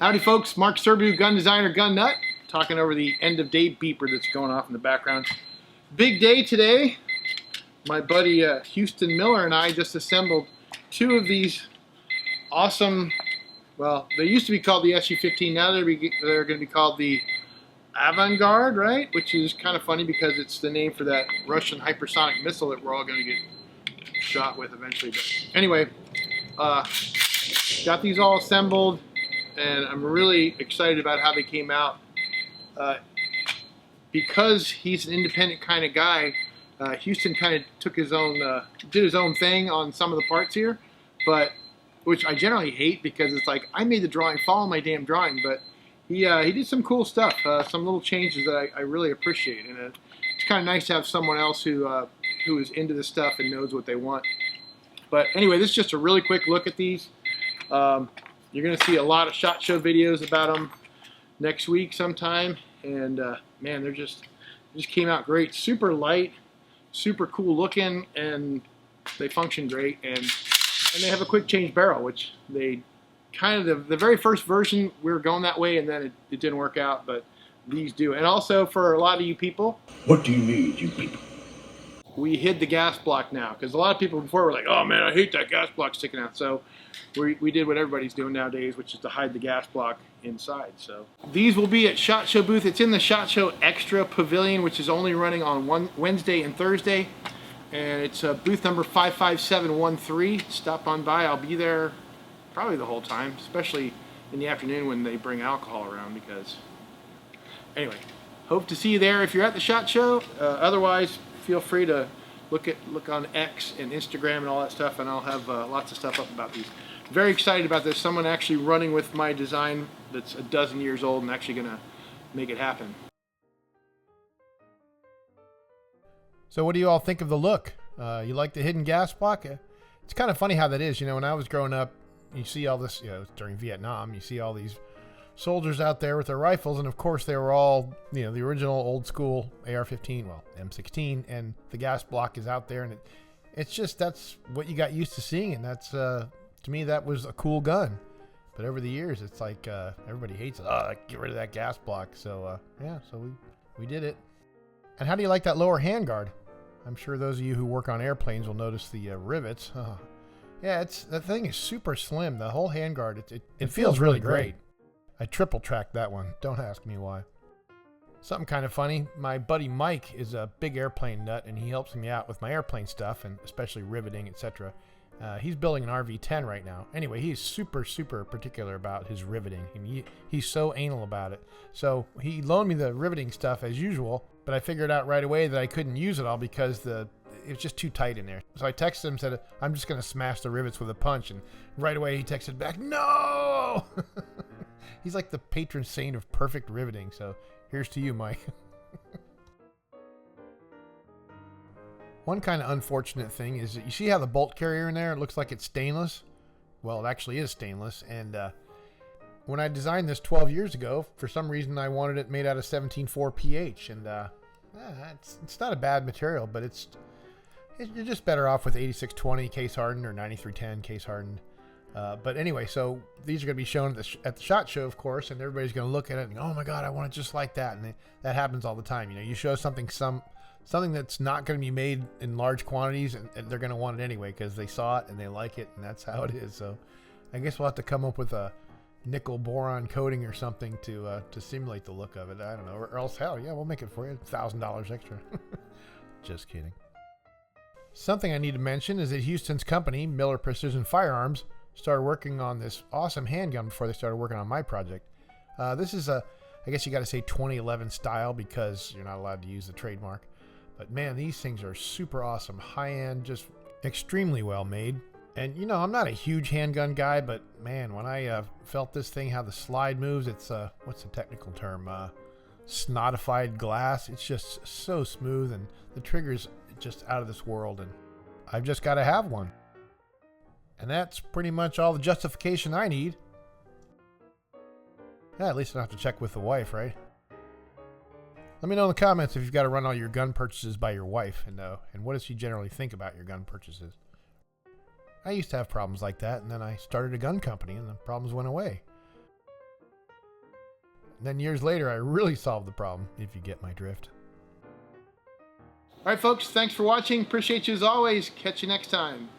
Howdy folks, Mark Serbu, gun designer, gun nut, talking over the end of day beeper that's going off in the background. Big day today. My buddy Houston Miller and I just assembled two of these awesome, well, they used to be called the SU-15, now they're going to be called the Avanguard, right? Which is kind of funny because it's the name for that Russian hypersonic missile that we're all going to get shot with eventually. But anyway, got these all assembled, and I'm really excited about how they came out. Because he's an independent kind of guy, Houston kind of took his own, did his own thing on some of the parts here, but which I generally hate because it's like I made the drawing, follow my damn drawing. But he did some cool stuff, some little changes that I really appreciate, and it's kind of nice to have someone else who is into this stuff and knows what they want. But anyway, this is just a really quick look at these. You're going to see a lot of SHOT Show videos about them next week sometime, and man, they just came out great. Super light, super cool looking, and they function great. And they have a quick change barrel, which they kind of, the very first version we were going that way, and then it didn't work out, but these do. And also for a lot of you people, what do you mean, you people? We hid the gas block now, because a lot of people before were like, oh man, I hate that gas block sticking out. So we did what everybody's doing nowadays, which is to hide the gas block inside. So these will be at SHOT Show booth. It's in the SHOT Show Extra Pavilion, which is only running on Wednesday and Thursday. And it's booth number 55713. Stop on by. I'll be there probably the whole time, especially in the afternoon when they bring alcohol around. Because anyway, hope to see you there if you're at the SHOT Show. Otherwise, feel free to look on X and Instagram and all that stuff, and I'll have lots of stuff up about these. Very excited about this. Someone actually running with my design that's a dozen years old and actually going to make it happen. So what do you all think of the look? You like the hidden gas block? It's kind of funny how that is. You know, when I was growing up, you see all this, you know, during Vietnam, you see all these soldiers out there with their rifles, and of course they were all, you know, the original old school AR-15, well, M16, and the gas block is out there, and it's just, that's what you got used to seeing, and that's, to me, that was a cool gun. But over the years, it's like, everybody hates it. Oh, get rid of that gas block. So, yeah, so we did it. And how do you like that lower handguard? I'm sure those of you who work on airplanes will notice the rivets. Oh. Yeah, that thing is super slim. The whole handguard, it feels really great. I triple tracked that one. Don't ask me why. Something kind of funny. My buddy Mike is a big airplane nut, and he helps me out with my airplane stuff, and especially riveting, etc. He's building an RV-10 right now. Anyway, he's super, super particular about his riveting. I mean, he's so anal about it. So he loaned me the riveting stuff as usual, but I figured out right away that I couldn't use it all because it was just too tight in there. So I texted him and said, I'm just going to smash the rivets with a punch. And right away he texted back, no! He's like the patron saint of perfect riveting. So here's to you, Mike. One kind of unfortunate thing is that you see how the bolt carrier in there, it looks like it's stainless. Well, it actually is stainless. And when I designed this 12 years ago, for some reason I wanted it made out of 17.4 pH. And it's not a bad material, but you're just better off with 8620 case hardened or 9310 case hardened. But anyway, so these are going to be shown at the SHOT Show, of course, and everybody's going to look at it and go, oh my God, I want it just like that. And that happens all the time. You know, you show something that's not going to be made in large quantities, and they're going to want it anyway because they saw it and they like it, and that's how it is. So I guess we'll have to come up with a nickel boron coating or something to simulate the look of it. I don't know, or else, hell yeah, we'll make it for you. $1,000 extra. Just kidding. Something I need to mention is that Houston's company, Miller Precision Firearms, started working on this awesome handgun before they started working on my project. This is I guess you got to say 2011 style because you're not allowed to use the trademark. But man, these things are super awesome. High-end, just extremely well made. And you know, I'm not a huge handgun guy, but man, when I felt this thing, how the slide moves, it's, what's the technical term? Snotified glass. It's just so smooth, and the trigger's just out of this world, and I've just got to have one. And that's pretty much all the justification I need. Yeah, at least I don't have to check with the wife, right? Let me know in the comments if you've got to run all your gun purchases by your wife, and what does she generally think about your gun purchases. I used to have problems like that, and then I started a gun company, and the problems went away. then years later, I really solved the problem, if you get my drift. All right, folks, thanks for watching. Appreciate you as always. Catch you next time.